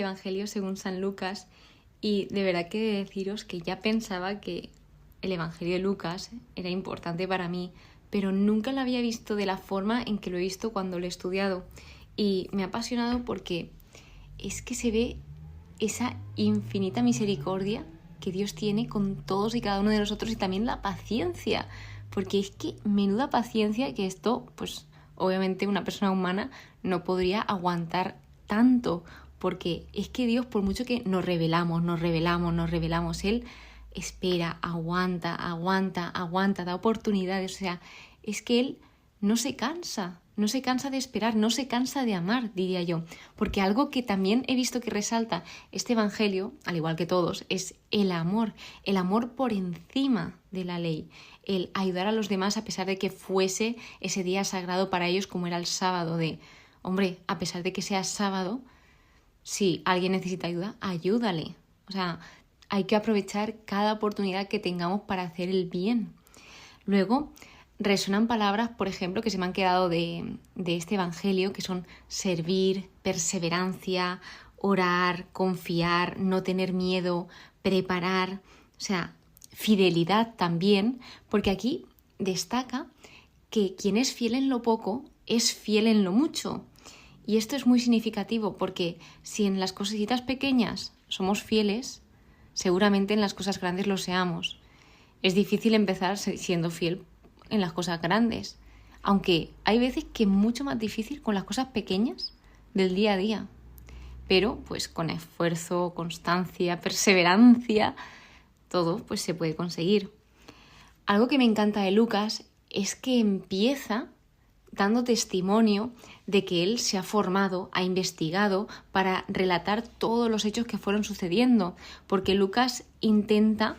Evangelio según San Lucas y de verdad que he de deciros que ya pensaba que el Evangelio de Lucas era importante para mí, pero nunca lo había visto de la forma en que lo he visto cuando lo he estudiado. Y me ha apasionado porque es que se ve esa infinita misericordia que Dios tiene con todos y cada uno de nosotros y también la paciencia, porque es que menuda paciencia que esto, pues obviamente una persona humana no podría aguantar tanto, porque es que Dios, por mucho que nos rebelamos, Él espera, aguanta, da oportunidades, o sea, es que Él no se cansa de esperar, no se cansa de amar, diría yo, porque algo que también he visto que resalta este Evangelio, al igual que todos, es el amor por encima de la ley, el ayudar a los demás a pesar de que fuese ese día sagrado para ellos como era el sábado, de, hombre, a pesar de que sea sábado, si alguien necesita ayuda, ayúdale, o sea, hay que aprovechar cada oportunidad que tengamos para hacer el bien. Luego, resuenan palabras, por ejemplo, que se me han quedado de este Evangelio, que son servir, perseverancia, orar, confiar, no tener miedo, preparar, o sea, fidelidad también, porque aquí destaca que quien es fiel en lo poco es fiel en lo mucho. Y esto es muy significativo porque si en las cositas pequeñas somos fieles, seguramente en las cosas grandes lo seamos. Es difícil empezar siendo fiel en las cosas grandes, aunque hay veces que es mucho más difícil con las cosas pequeñas del día a día, pero pues con esfuerzo, constancia, perseverancia, todo pues se puede conseguir. Algo que me encanta de Lucas es que empieza dando testimonio de que él se ha formado, ha investigado para relatar todos los hechos que fueron sucediendo, porque Lucas intenta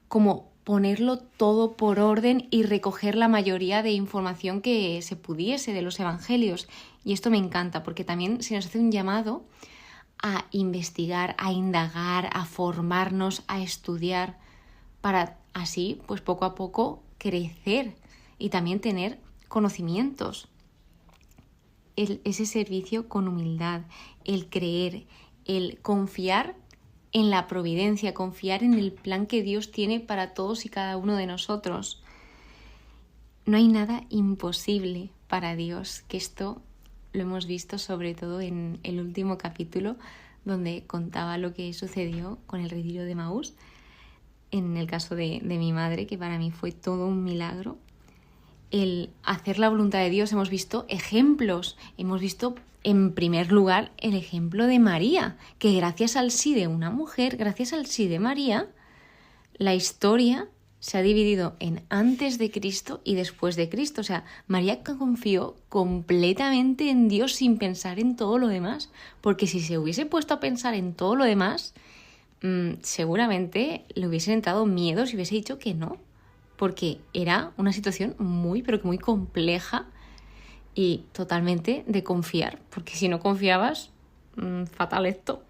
como ponerlo todo por orden y recoger la mayoría de información que se pudiese de los evangelios. Y esto me encanta porque también se nos hace un llamado a investigar, a indagar, a formarnos, a estudiar, para así, pues poco a poco, crecer y también tener conocimientos. Ese servicio con humildad, el creer, el confiar en la providencia, confiar en el plan que Dios tiene para todos y cada uno de nosotros. No hay nada imposible para Dios, que esto lo hemos visto sobre todo en el último capítulo, donde contaba lo que sucedió con el retiro de Emaús, en el caso de mi madre, que para mí fue todo un milagro. El hacer la voluntad de Dios, hemos visto ejemplos, hemos visto en primer lugar el ejemplo de María, que gracias al sí de una mujer, gracias al sí de María, la historia se ha dividido en antes de Cristo y después de Cristo. O sea, María confió completamente en Dios sin pensar en todo lo demás, porque si se hubiese puesto a pensar en todo lo demás, seguramente le hubiesen entrado miedos y hubiese dicho que no, porque era una situación muy, pero que muy compleja y totalmente de confiar, porque si no confiabas, fatal esto.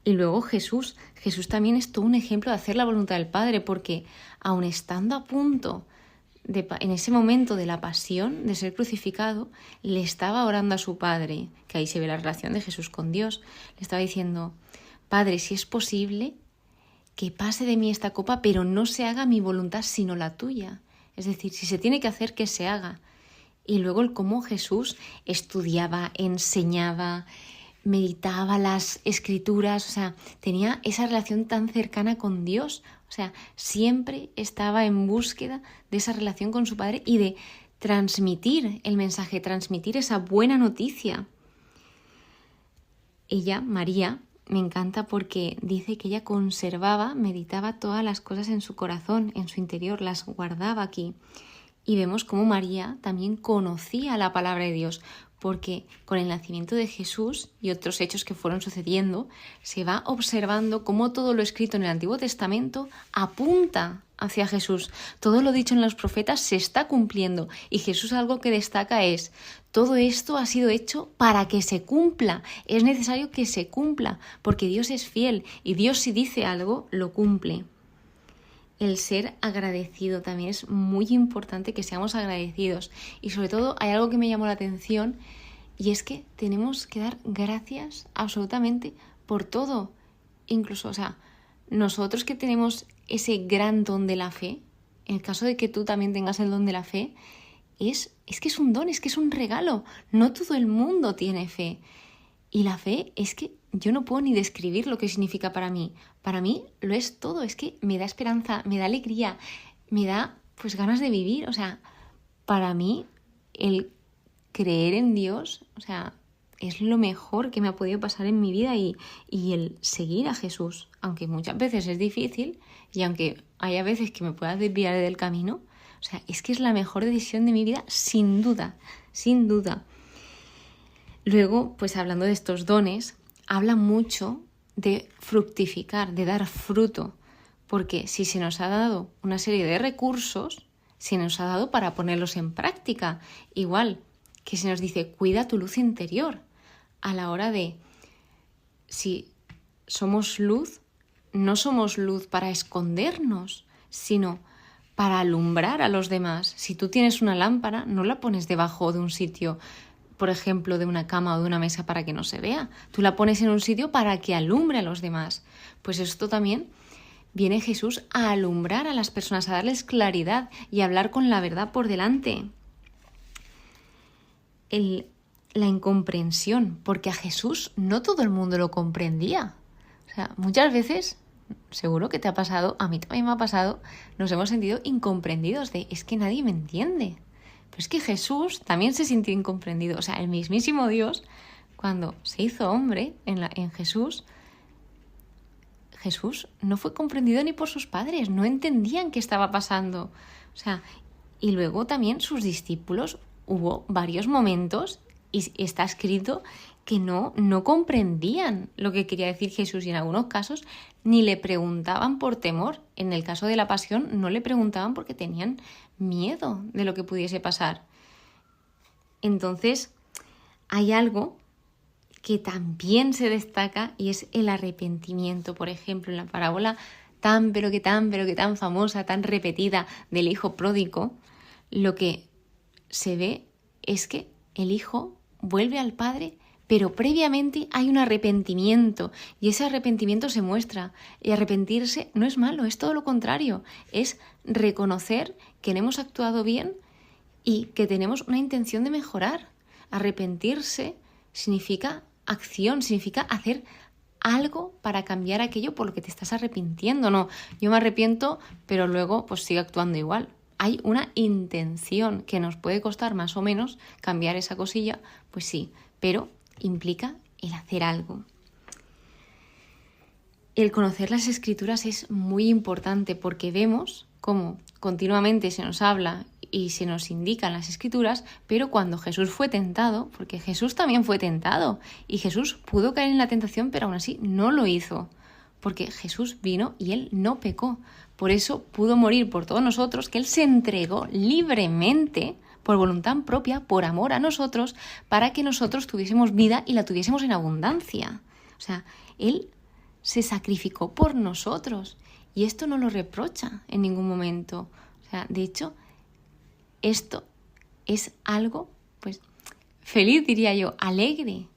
Y luego Jesús también es todo un ejemplo de hacer la voluntad del Padre, porque aun estando a punto, en ese momento de la pasión, de ser crucificado, le estaba orando a su Padre, que ahí se ve la relación de Jesús con Dios, le estaba diciendo, Padre, si es posible, que pase de mí esta copa, pero no se haga mi voluntad sino la tuya. Es decir, si se tiene que hacer, que se haga. Y luego el cómo Jesús estudiaba, enseñaba, meditaba las escrituras, o sea, tenía esa relación tan cercana con Dios, o sea, siempre estaba en búsqueda de esa relación con su Padre y de transmitir el mensaje, transmitir esa buena noticia. Ella, María, me encanta porque dice que ella conservaba, meditaba todas las cosas en su corazón, en su interior, las guardaba aquí. Y vemos cómo María también conocía la palabra de Dios, porque con el nacimiento de Jesús y otros hechos que fueron sucediendo, se va observando cómo todo lo escrito en el Antiguo Testamento apunta hacia Jesús. Todo lo dicho en los profetas se está cumpliendo y Jesús algo que destaca es: todo esto ha sido hecho para que se cumpla. Es necesario que se cumpla, porque Dios es fiel y Dios si dice algo, lo cumple. El ser agradecido también es muy importante, que seamos agradecidos. Y sobre todo hay algo que me llamó la atención y es que tenemos que dar gracias absolutamente por todo. Incluso, o sea, nosotros que tenemos ese gran don de la fe, en el caso de que tú también tengas el don de la fe, es que es un don, es que es un regalo. No todo el mundo tiene fe. Y la fe es que yo no puedo ni describir lo que significa para mí. Para mí lo es todo, es que me da esperanza, me da alegría, me da pues ganas de vivir. O sea, para mí el creer en Dios, o sea, es lo mejor que me ha podido pasar en mi vida y el seguir a Jesús, aunque muchas veces es difícil y aunque haya veces que me pueda desviar del camino, o sea, es que es la mejor decisión de mi vida, sin duda, sin duda. Luego, pues hablando de estos dones, habla mucho de fructificar, de dar fruto, porque si se nos ha dado una serie de recursos, se nos ha dado para ponerlos en práctica. Igual que se nos dice, cuida tu luz interior, a la hora de, si somos luz, no somos luz para escondernos, sino para alumbrar a los demás. Si tú tienes una lámpara, no la pones debajo de un sitio, por ejemplo, de una cama o de una mesa para que no se vea. Tú la pones en un sitio para que alumbre a los demás. Pues esto también viene Jesús a alumbrar a las personas, a darles claridad y a hablar con la verdad por delante. La incomprensión, porque a Jesús no todo el mundo lo comprendía. O sea, muchas veces, seguro que te ha pasado, a mí también me ha pasado, nos hemos sentido incomprendidos de, es que nadie me entiende. Pero es que Jesús también se sintió incomprendido. O sea, el mismísimo Dios, cuando se hizo hombre en Jesús no fue comprendido ni por sus padres, no entendían qué estaba pasando. O sea, y luego también sus discípulos, hubo varios momentos, y está escrito, que no comprendían lo que quería decir Jesús y en algunos casos ni le preguntaban por temor. En el caso de la pasión no le preguntaban porque tenían miedo de lo que pudiese pasar. Entonces, hay algo que también se destaca y es el arrepentimiento. Por ejemplo, en la parábola tan famosa, tan repetida del hijo pródigo, lo que se ve es que el hijo vuelve al padre, pero previamente hay un arrepentimiento y ese arrepentimiento se muestra. Y arrepentirse no es malo, es todo lo contrario, es reconocer que no hemos actuado bien y que tenemos una intención de mejorar. Arrepentirse significa acción, significa hacer algo para cambiar aquello por lo que te estás arrepintiendo. No, yo me arrepiento, pero luego pues sigo actuando igual. Hay una intención que nos puede costar más o menos cambiar esa cosilla, pues sí, pero implica el hacer algo. El conocer las Escrituras es muy importante porque vemos cómo continuamente se nos habla y se nos indican las Escrituras, pero cuando Jesús fue tentado, porque Jesús también fue tentado y Jesús pudo caer en la tentación, pero aún así no lo hizo, porque Jesús vino y Él no pecó. Por eso pudo morir por todos nosotros, que Él se entregó libremente, por voluntad propia, por amor a nosotros, para que nosotros tuviésemos vida y la tuviésemos en abundancia. O sea, Él se sacrificó por nosotros y esto no lo reprocha en ningún momento. O sea, de hecho, esto es algo, pues, feliz, diría yo, alegre,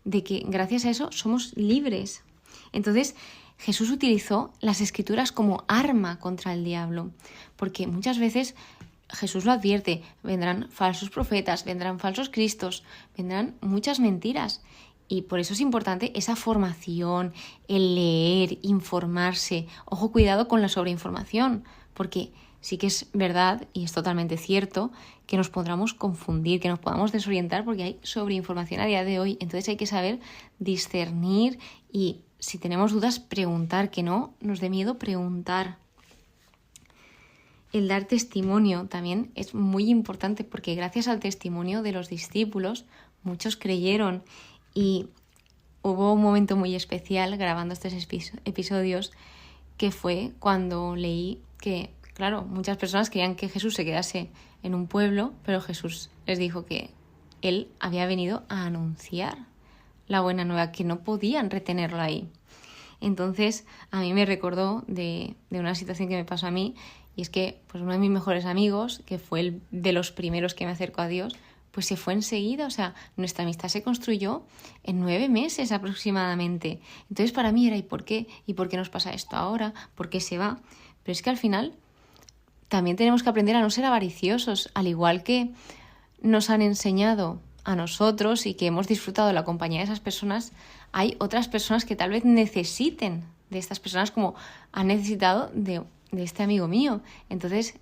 de que gracias a eso somos libres. Entonces, Jesús utilizó las Escrituras como arma contra el diablo, porque muchas veces Jesús lo advierte, vendrán falsos profetas, vendrán falsos cristos, vendrán muchas mentiras. Y por eso es importante esa formación, el leer, informarse. Ojo, cuidado con la sobreinformación, porque sí que es verdad y es totalmente cierto que nos podamos confundir, que nos podamos desorientar porque hay sobreinformación a día de hoy. Entonces hay que saber discernir y si tenemos dudas, preguntar, que no nos dé miedo preguntar. El dar testimonio también es muy importante porque gracias al testimonio de los discípulos muchos creyeron y hubo un momento muy especial grabando estos episodios que fue cuando leí que, claro, muchas personas querían que Jesús se quedase en un pueblo, pero Jesús les dijo que Él había venido a anunciar la buena nueva, que no podían retenerlo ahí. Entonces, a mí me recordó de una situación que me pasó a mí, y es que pues uno de mis mejores amigos, que fue el de los primeros que me acercó a Dios, pues se fue enseguida. O sea, nuestra amistad se construyó en 9 meses aproximadamente. Entonces para mí era ¿y por qué? ¿Y por qué nos pasa esto ahora? ¿Por qué se va? Pero es que al final también tenemos que aprender a no ser avariciosos, al igual que nos han enseñado a nosotros y que hemos disfrutado de la compañía de esas personas. Hay otras personas que tal vez necesiten de estas personas como han necesitado de este amigo mío. Entonces,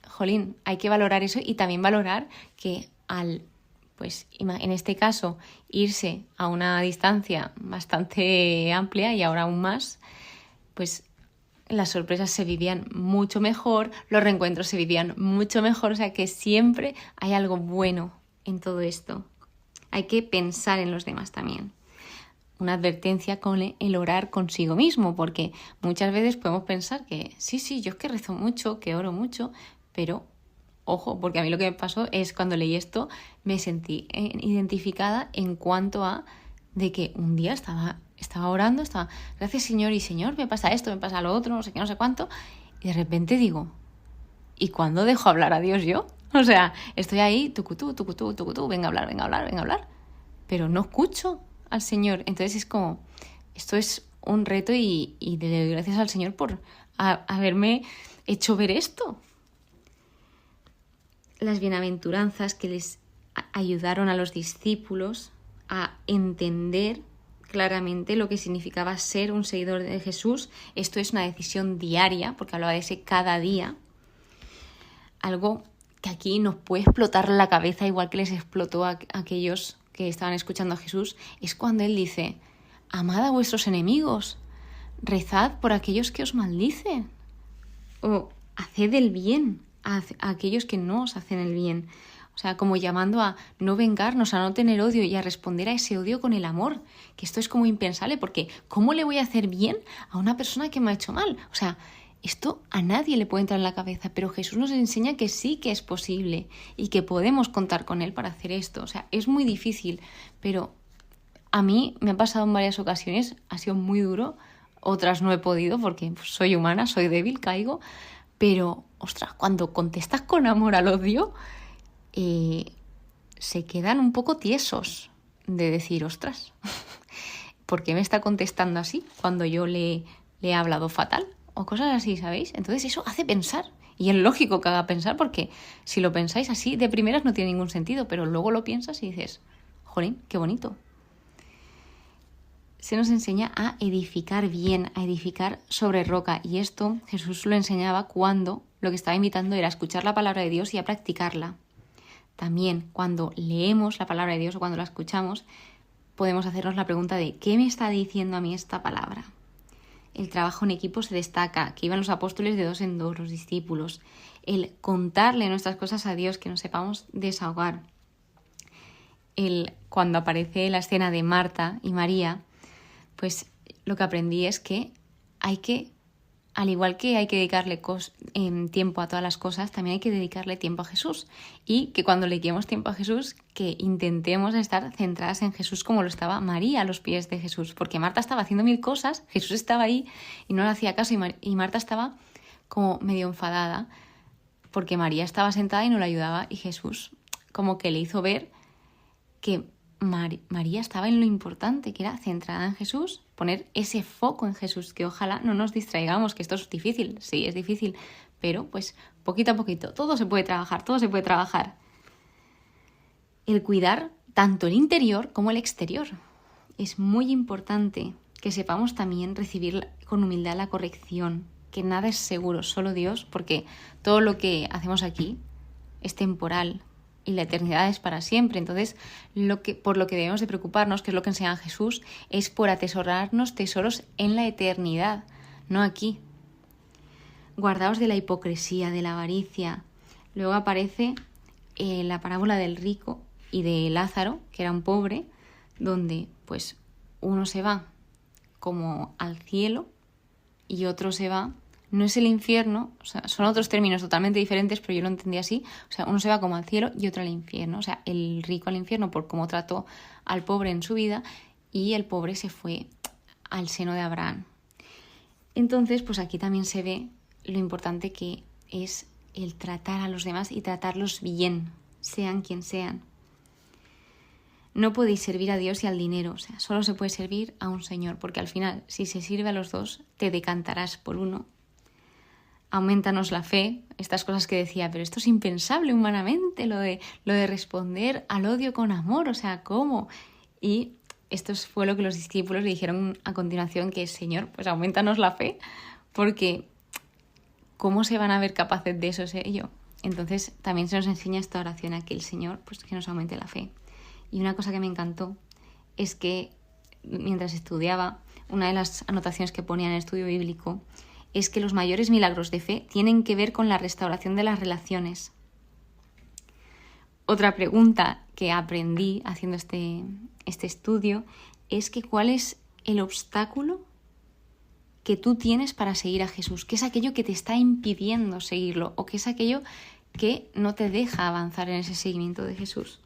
jolín, hay que valorar eso y también valorar que pues en este caso, irse a una distancia bastante amplia y ahora aún más, pues las sorpresas se vivían mucho mejor, los reencuentros se vivían mucho mejor, o sea que siempre hay algo bueno en todo esto. Hay que pensar en los demás también. Una advertencia con el orar consigo mismo, porque muchas veces podemos pensar que sí, yo es que rezo mucho, que oro mucho, pero ojo, porque a mí lo que me pasó es cuando leí esto me sentí identificada en cuanto a de que un día estaba orando, gracias Señor, y Señor, me pasa esto, me pasa lo otro, no sé qué, no sé cuánto, y de repente digo, ¿y cuándo dejo hablar a Dios yo? O sea, estoy ahí, tucutú, venga a hablar, pero no escucho al Señor. Entonces es como, esto es un reto y le doy gracias al Señor por haberme hecho ver esto. Las bienaventuranzas que les ayudaron a los discípulos a entender claramente lo que significaba ser un seguidor de Jesús. Esto es una decisión diaria, porque hablaba de ese cada día. Algo que aquí nos puede explotar la cabeza, igual que les explotó a aquellos que estaban escuchando a Jesús, es cuando Él dice, amad a vuestros enemigos, rezad por aquellos que os maldicen, o haced el bien a aquellos que no os hacen el bien. O sea, como llamando a no vengarnos, a no tener odio y a responder a ese odio con el amor, que esto es como impensable, porque ¿cómo le voy a hacer bien a una persona que me ha hecho mal? O sea, esto a nadie le puede entrar en la cabeza, pero Jesús nos enseña que sí que es posible y que podemos contar con Él para hacer esto. O sea, es muy difícil, pero a mí me ha pasado en varias ocasiones, ha sido muy duro, otras no he podido porque soy humana, soy débil, caigo, pero, ostras, cuando contestas con amor al odio, se quedan un poco tiesos de decir, ostras, ¿por qué me está contestando así cuando yo le he hablado fatal? O cosas así, ¿sabéis? Entonces eso hace pensar. Y es lógico que haga pensar porque si lo pensáis así de primeras no tiene ningún sentido, pero luego lo piensas y dices, jolín, qué bonito. Se nos enseña a edificar bien, a edificar sobre roca. Y esto Jesús lo enseñaba cuando lo que estaba invitando era a escuchar la palabra de Dios y a practicarla. También cuando leemos la palabra de Dios o cuando la escuchamos, podemos hacernos la pregunta de ¿qué me está diciendo a mí esta palabra? El trabajo en equipo se destaca, que iban los apóstoles de 2 en 2, los discípulos. El contarle nuestras cosas a Dios, que nos sepamos desahogar. Cuando aparece la escena de Marta y María, pues lo que aprendí es que hay que, al igual que hay que dedicarle tiempo a todas las cosas, también hay que dedicarle tiempo a Jesús. Y que cuando le dediquemos tiempo a Jesús, que intentemos estar centradas en Jesús como lo estaba María a los pies de Jesús. Porque Marta estaba haciendo 1000 cosas, Jesús estaba ahí y no le hacía caso. Y Marta estaba como medio enfadada porque María estaba sentada y no le ayudaba. Y Jesús como que le hizo ver que María estaba en lo importante, que era centrada en Jesús, poner ese foco en Jesús, que ojalá no nos distraigamos, que esto es difícil, sí, es difícil, pero pues poquito a poquito, todo se puede trabajar. El cuidar tanto el interior como el exterior. Es muy importante que sepamos también recibir con humildad la corrección, que nada es seguro, solo Dios, porque todo lo que hacemos aquí es temporal, y la eternidad es para siempre. Entonces, por lo que debemos de preocuparnos, que es lo que enseña Jesús, es por atesorarnos tesoros en la eternidad, no aquí. Guardaos de la hipocresía, de la avaricia. Luego aparece la parábola del rico y de Lázaro, que era un pobre, donde pues uno se va como al cielo y otro se va. No es el infierno, o sea, son otros términos totalmente diferentes, pero yo lo entendí así. O sea, uno se va como al cielo y otro al infierno. O sea, el rico al infierno por cómo trató al pobre en su vida y el pobre se fue al seno de Abraham. Entonces, pues aquí también se ve lo importante que es el tratar a los demás y tratarlos bien, sean quien sean. no podéis servir a Dios y al dinero, o sea, solo se puede servir a un Señor, porque al final, si se sirve a los dos, te decantarás por uno. Aumentanos la fe, estas cosas que decía, pero esto es impensable humanamente, lo de responder al odio con amor, o sea, ¿cómo? Y esto fue lo que los discípulos le dijeron a continuación, que Señor, pues aumentanos la fe, porque ¿cómo se van a ver capaces de eso ellos? Entonces también se nos enseña esta oración a que el Señor, pues que nos aumente la fe. Y una cosa que me encantó es que mientras estudiaba, una de las anotaciones que ponía en el estudio bíblico es que los mayores milagros de fe tienen que ver con la restauración de las relaciones. Otra pregunta que aprendí haciendo este estudio es que ¿cuál es el obstáculo que tú tienes para seguir a Jesús? ¿Qué es aquello que te está impidiendo seguirlo? ¿O qué es aquello que no te deja avanzar en ese seguimiento de Jesús?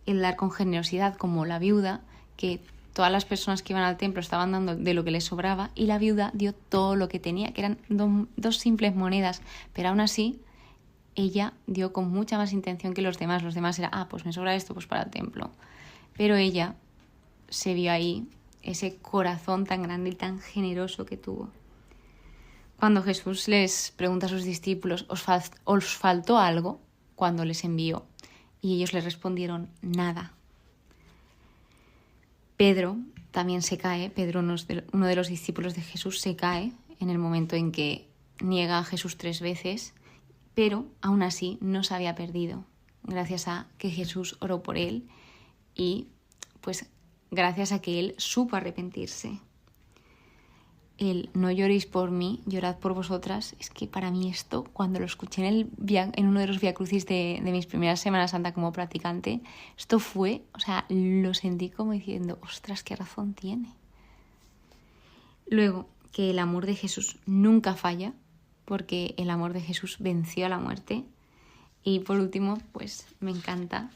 El dar con generosidad, como la viuda, que todas las personas que iban al templo estaban dando de lo que les sobraba y la viuda dio todo lo que tenía, que eran dos simples monedas, pero aún así ella dio con mucha más intención que los demás. Los demás era, pues me sobra esto, pues para el templo. Pero ella se vio ahí ese corazón tan grande y tan generoso que tuvo. Cuando Jesús les pregunta a sus discípulos, ¿os faltó algo? Cuando les envió. Y ellos le respondieron, nada. Pedro también se cae. Pedro, uno de los discípulos de Jesús, se cae en el momento en que niega a Jesús 3 veces, pero aún así no se había perdido, gracias a que Jesús oró por él y pues gracias a que él supo arrepentirse. El no lloréis por mí, llorad por vosotras, es que para mí esto, cuando lo escuché en uno de los viacrucis de mis primeras Semanas Santa como practicante, esto fue, o sea, lo sentí como diciendo, ostras, qué razón tiene. Luego, que el amor de Jesús nunca falla, porque el amor de Jesús venció a la muerte. Y por último, pues me encanta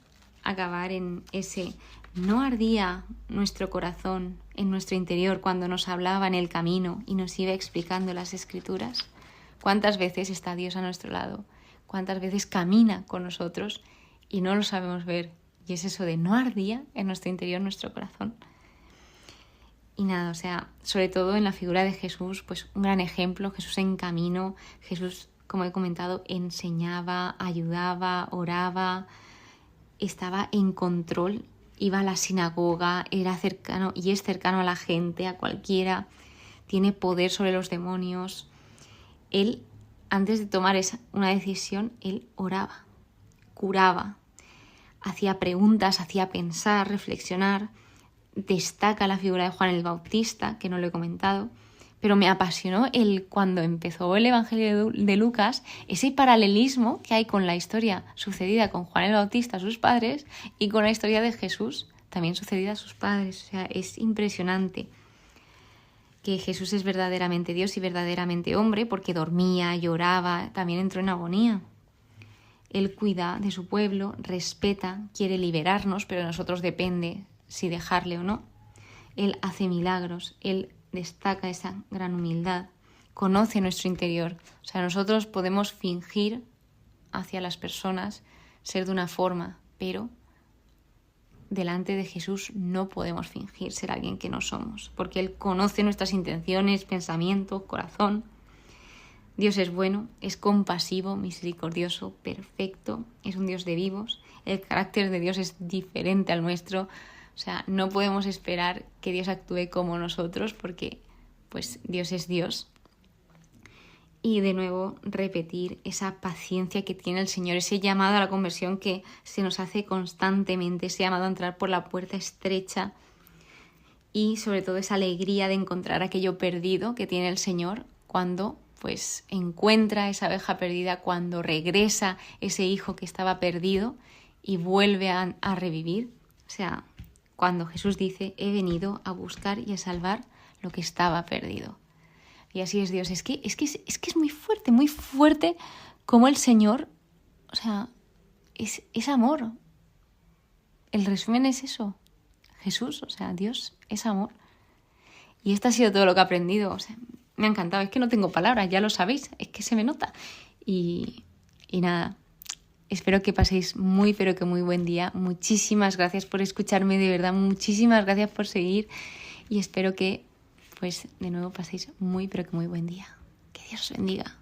acabar en ese: ¿no ardía nuestro corazón en nuestro interior cuando nos hablaba en el camino y nos iba explicando las Escrituras? ¿Cuántas veces está Dios a nuestro lado? ¿Cuántas veces camina con nosotros y no lo sabemos ver? Y es eso de: ¿no ardía en nuestro interior nuestro corazón? Y nada, o sea, sobre todo en la figura de Jesús, pues un gran ejemplo. Jesús en camino, Jesús, como he comentado, enseñaba, ayudaba, oraba, estaba en control, iba a la sinagoga, era cercano y es cercano a la gente, a cualquiera, tiene poder sobre los demonios. Él, antes de tomar una decisión, él oraba, curaba, hacía preguntas, hacía pensar, reflexionar. Destaca la figura de Juan el Bautista, que no lo he comentado, pero me apasionó cuando empezó el Evangelio de Lucas, ese paralelismo que hay con la historia sucedida con Juan el Bautista, sus padres, y con la historia de Jesús, también sucedida a sus padres. O sea, es impresionante que Jesús es verdaderamente Dios y verdaderamente hombre, porque dormía, lloraba, también entró en agonía. Él cuida de su pueblo, respeta, quiere liberarnos, pero de nosotros depende si dejarle o no. Él hace milagros, él destaca esa gran humildad, conoce nuestro interior. O sea, nosotros podemos fingir hacia las personas, ser de una forma, pero delante de Jesús no podemos fingir ser alguien que no somos, porque Él conoce nuestras intenciones, pensamientos, corazón. Dios es bueno, es compasivo, misericordioso, perfecto, es un Dios de vivos. El carácter de Dios es diferente al nuestro. O sea, no podemos esperar que Dios actúe como nosotros porque pues Dios es Dios. Y de nuevo repetir esa paciencia que tiene el Señor, ese llamado a la conversión que se nos hace constantemente, ese llamado a entrar por la puerta estrecha y sobre todo esa alegría de encontrar aquello perdido que tiene el Señor cuando pues encuentra esa oveja perdida, cuando regresa ese hijo que estaba perdido y vuelve a revivir. O sea, cuando Jesús dice: he venido a buscar y a salvar lo que estaba perdido. Y así es Dios. Es que es muy fuerte como el Señor, o sea, es amor. El resumen es eso. Jesús, o sea, Dios es amor. Y esto ha sido todo lo que he aprendido. O sea, me ha encantado. Es que no tengo palabras, ya lo sabéis, es que se me nota. Y nada, Espero que paséis muy, pero que muy buen día. Muchísimas gracias por escucharme, de verdad, muchísimas gracias por seguir y espero que, pues, de nuevo paséis muy, pero que muy buen día. Que Dios os bendiga.